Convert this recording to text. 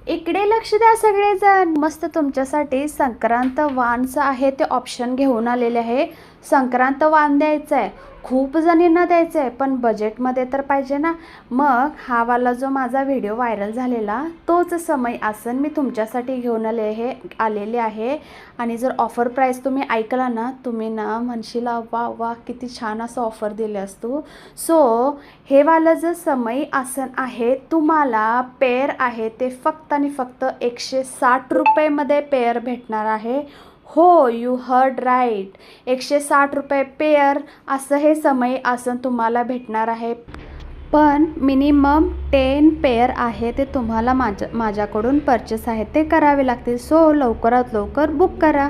इकडे लक्ष द्या सगळेजण, मस्त तुमच्यासाठी संक्रांत वाणचं आहे ते ऑप्शन घेऊन आलेले आहे. संक्रांत वाण द्यायचं आहे, खूप जणींना द्यायचं आहे, पण बजेटमध्ये तर पाहिजे ना. मग हा वाला जो माझा व्हिडिओ व्हायरल झालेला तोच समय आसन मी तुमच्यासाठी घेऊन आलेले आहे. आणि जर ऑफर प्राईस तुम्ही ऐकला ना, तुम्ही ना म्हणशील वा वा किती छान असं ऑफर दिले असतो. सो हे वालं जे समय आसन आहे तुम्हाला पेअर आहे ते फक्त आणि फक्त 160 रुपयेमध्ये पेअर भेटणार आहे. हो, यू हर्ड राईट, 160 रुपये पेअर असं हे समय आसन तुम्हाला भेटणार आहे. पण मिनिमम 10 पेअर आहे ते तुम्हाला माझ्याकडून परचेस आहे ते करावे लागतील. सो लवकरात लवकर बुक करा.